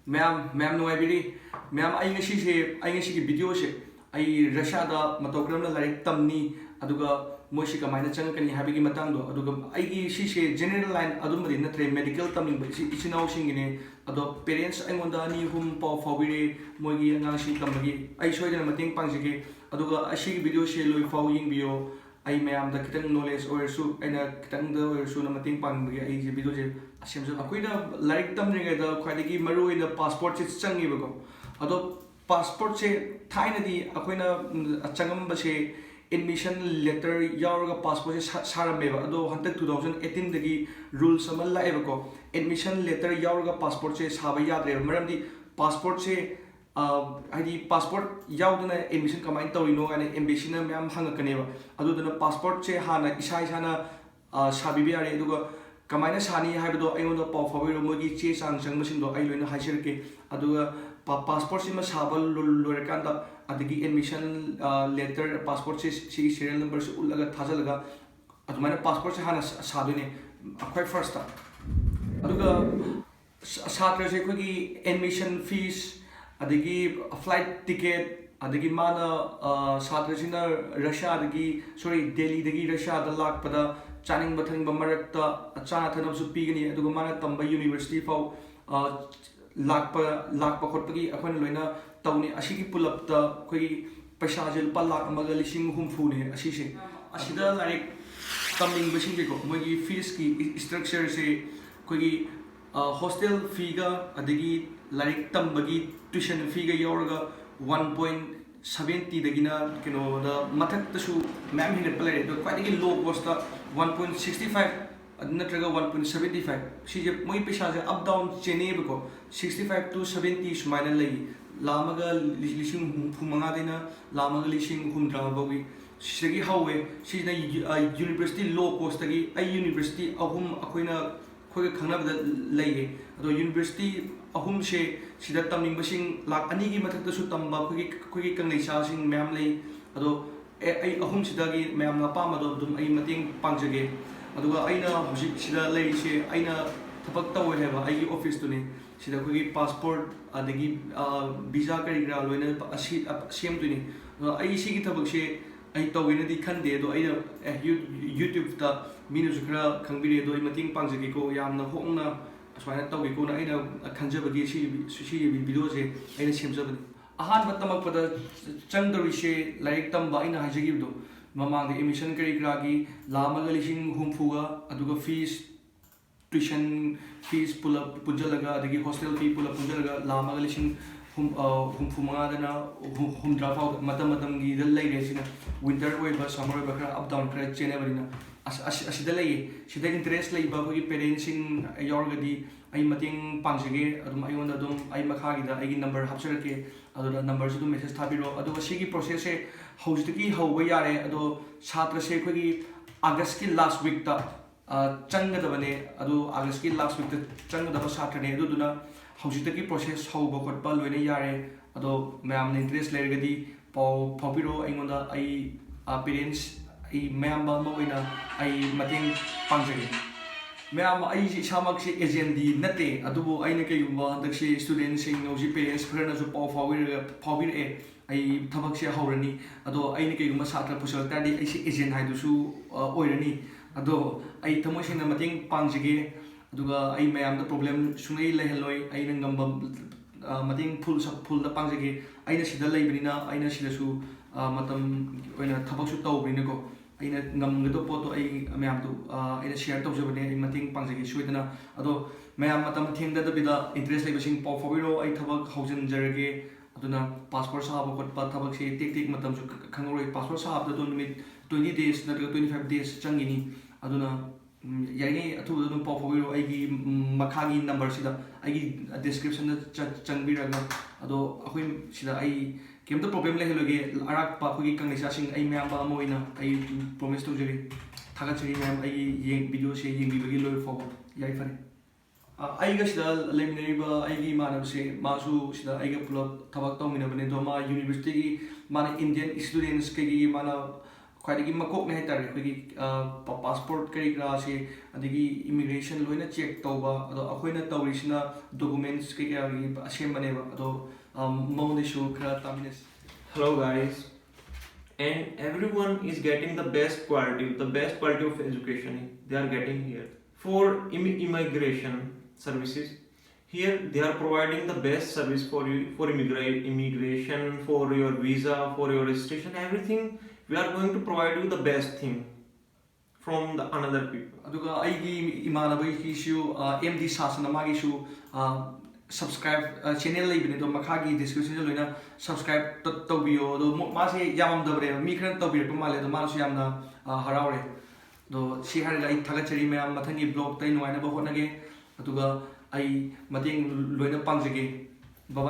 Ma'am नुआईबिरी ma'am आई ngasi se ai ngasi ki video se ai Russia da matokram na larik tamni aduga moi si kamaina changkani habigi matang do aduga ai gi si se general line adum ri natre medical tamning ba si isinau singine ado parents ai ngonda ni hum pa fawire moi gi ngang si tamagi ai soidana mating pangjige aduga asi gi video se loi faw ying bio ai ma'am दा खितंग knowledge ओरसु आइना खितंग दा ओरसु न मतिंग पांगबगे आई जे video जे असेमजो अखोइना like तमरिगे दा ख्वाइदगी मरुइना passport से चंगीबको अदो passport से थाइनदी अखोइना चंगम बसे admission letter यावरगा passport से सारमेबा अदो हंतक 2018 दगी रूल्स अमा लाएबको एडमिशन लेटर यावरगा पासपोर्ट से साबा याद्रे मरमदी पासपोर्ट से हाइदी पासपोर्ट यावदना एडमिशन कमाइन तौरिनो गाने एम्बेसी ना मैम हंगकनेबा अदुदना पासपोर्ट से हाना इसा इसाना साबिबे यारे अदुगा कमाइना सानी हाइबदो आइगोंदा पाव फाबिरो मोगी चे चांग चंगमसिंदो आई लोइना हाइसरके अदुगा पासपोर्ट सिमा साबा लोरकांदा अदगी एडमिशन लेटर पासपोर्ट से सी सीरियल नंबर से उल्लगा थाजलगा अदुमाइना पासपोर्ट से हाना सादोने अखोय फर्स्ट अदुगा छात्र से कोगी एडमिशन फीस अदगी फ्लाइट टिकेट अदगी माना छात्रसिना रशियादगी सॉरी दिल्लीदगी रशियादा लाकपदा चानिंग बथनिंग बमरकता चाना थनबसु पीगनी अदुगा माना तंबा यूनिवर्सिटी फाउ लाकपा खोटपगी अखोन लोइना तौनी असिगी पुलपता कोई पैसा जे लुपा लाख अमगा लिसिंग हुमफुने असिसे असिदा लाइक तमिंग बसिंगेको मोगी फीस की स्ट्रक्चर से कोई हॉस्टल फीगा अदगी लाइक तंबगी ट्यूशन फीगा योरगा 1.70 दगिना किनो द मथक्तसु मैम हिगत पले दो क्वाइटगी लो कॉस्ट 1.65 नत्रगा 1.75 सिजे मोई पैसा जे अप डाउन चेनेबको 65 to 70 सुमाइना लई लामगा लिसिंग फुमंगा देना लामगा लिसिंग हुमद्रा बगी सिगी हावे सिजना university low cost तगी I university अहुम अखोइना खोगे खंगनाबदा लइए अदो यूनिवर्सिटी अहुम से सिदा तमनिंग बसिंग लाख अनी की मथक्तसु तंबा खोगे कंगलेसासिंग मैम लई अदो आई अहुम सिदागी मैम ना पामदो दुम आई मतिंग पांगजगे अदुगा आइना हुजिक सिदा लइसे आइना थपक तवे हेबा आइगी ऑफिस तुने सिदा खोगे पासपोर्ट अदगी वीजा करिग्रा लोइना असि सेम तुने आई सिगी थपक से आई तौगिनदी खंदे दो आई यूट्यूब ता मीनसु खरा खंबिरे दो आई मतिंग पांगजगेको यामना होंगना असमायना तौगेको ना आइना खंजबगी सी वीडियो से आइना सेमजबनी अहान बतमकपदा चंगदरिसे लाइक तंबा आइना हाजगिबदो ममांग एडमिशन करिग्रागी लामगा लिसिंग हुमफुगा अदुगा फीस ट्यूशन फीस पुल पुंजलगा अदगी हॉस्टल फी पुल पुंजलगा लामगा लिसिंग हुमफुमंगादना हुमद्रा फाउ मतम गी दल लई रेसिना विंटर ओइबा समर ओइबा खरा अप डाउन खरा चेनेबरिना असिदा लई सिदा इंटरेस्ट लई बा कोई पेरेंट्सिंग योरगदी आई मतिंग पांगजगे अदुम आइयोंदा दुम आई मखागिदा आई नंबर हापसरके अदुदा नंबर से मेसेज थाबिरो अदुगा सिगी प्रोसेस से हौजतकी हौबा यारे अदो छात्र से कोई अगस्त की लास्ट वीक ता चंगदबने अदु अगस्त की लास्ट वीक ता चंगदबा छात्रने अदुदुना हौजतकी प्रोसेस हौबा खोटपा लोइना यारे अदो मैम इंटरेस्ट लेरगदी पाउ फाबिरो आइयोंदा आई पेरेंट्स आई मैम बा मोइना आई मतिंग पांगजगे मैम आई इसामक से एजेंडी नते अदुबो आइना केयुबा हदक से स्टूडेंट सिंग नौजी पेरेंट्स खरनाजु पाउ फाबिरे आई थबक से हौरनी अदो आइना केयुबा छात्र पुसल तादी आई से एजेंट हाइदुसु ओइरनी अदो आई थमोसिना मतिंग पांगजगे अदुगा आई मैम द प्रॉब्लम सुंगै लेहलोय आइना ngamba मतिंग फुल द पांगजगे आइना सिदा लेबनिना आइना सिदासु मतम ओइना थबकसु तौबनिको आइना ngамगदो पोतो आई मैम दु आइना शेयर तौजबने आई मतिंग पांगजगे सुइदना अदो मैम मतम थेंगदा बिदा इंटरेस्ट लेबसिंग पाउ फबिरो आई थबक हौजन जरगे अदुना पासपोर्ट साब कोटपा थबक से टेक मतम सु खंगरोय पासपोर्ट साब द निमिट 20 days नतगा 25 days चंगिनी अदुना याइने अथुबदो दुम पाउ फबिरो आइगी मखागी नंबर सिदा आइगी डिस्क्रिप्शन द चंगबिरगा अदो अखोइ सिदा आई केमतो प्रॉब्लम लेहलोगे अराक पा खोगी कंगलेसासिंग आई मैम बा मोइना आई प्रॉमिस तौजरी थागचरी मैम आई ये वीडियो से येंगिबगी लोय फॉलो याइ फरे आइगा सिदा लेमिनरिबा आइगी मानब से मासु सिदा आइगा पुलप थबक तौमिनबने दो मा यूनिवर्सिटी की माना इंडियन स्टूडेंट्स के माना ꯈ꯭ꯋꯥꯏꯗꯒꯤ ꯃꯀꯣꯛꯅꯦ ꯍꯥꯏꯇꯥꯔꯦ ꯑꯩꯈꯣꯏꯒꯤ ꯄꯥꯁꯄꯣꯔꯠ ꯀꯔꯤ ꯀꯔꯥꯁꯤ ꯑꯗꯒꯤ ꯏꯃꯤꯒ꯭ꯔꯦꯁꯟ ꯂꯣꯏꯅ ꯆꯦꯛ ꯇꯧꯕ ꯑꯗꯣ ꯑꯩꯈꯣꯏꯅ ꯇꯧꯔꯤꯁꯤꯅ ꯗꯣꯀꯨꯃꯦꯟꯠꯁ ꯀꯩ ꯀꯌꯥꯒꯤ ꯑꯁꯦꯝꯕꯅꯦꯕ ꯑꯗꯣ ꯃꯉꯣꯟꯗꯁꯨ ꯈꯔ ꯇꯥꯃꯤꯟꯅꯁꯤ. Hello guys, and everyone is getting the best quality of education they are getting here. For immigration services, here they are providing the best service for you, for immigration, for your visa, for your registration, everything. We are going to provide you the best thing from the another people. ꯑꯗꯨꯒ ꯑꯩꯒꯤ ꯏꯃꯥꯟꯅꯕꯒꯤꯁꯨ MD ꯁꯥꯁꯅ ꯃꯥꯒꯤꯁꯨ subscribe channel ꯂꯩꯕꯅꯦ ꯑꯗꯣ ꯃꯈꯥꯒꯤ description ꯂꯣꯏꯅ subscribe ꯇꯧꯕꯤꯌꯣ ꯑꯗꯣ ꯃꯥꯁꯦ ꯌꯥꯝꯗꯕꯅꯦꯕ ꯃꯤ ꯈꯔ ꯇꯧꯕꯤꯔꯛꯄ ꯃꯥꯜꯂꯦ ꯑꯗꯣ ꯃꯥꯅꯁꯨ ꯌꯥꯝꯅ ꯍꯔꯥꯎꯔꯦ ꯑꯗꯣ ꯁꯤ ꯍꯥꯏꯔꯒ ꯑꯩ ꯊꯥꯒꯠꯆꯔꯤ ꯃꯌꯥꯝ ꯃꯊꯪꯒꯤ ꯕ꯭ꯂꯣꯒꯇ ꯑꯩ ꯅꯨꯡꯉꯥꯏꯅꯕ ꯍꯣꯠꯅꯒꯦ ꯑꯗꯨꯒ ꯑꯩ ꯃꯇꯦꯡ ꯂꯣꯏꯅ ꯄꯥꯡꯖꯒꯦ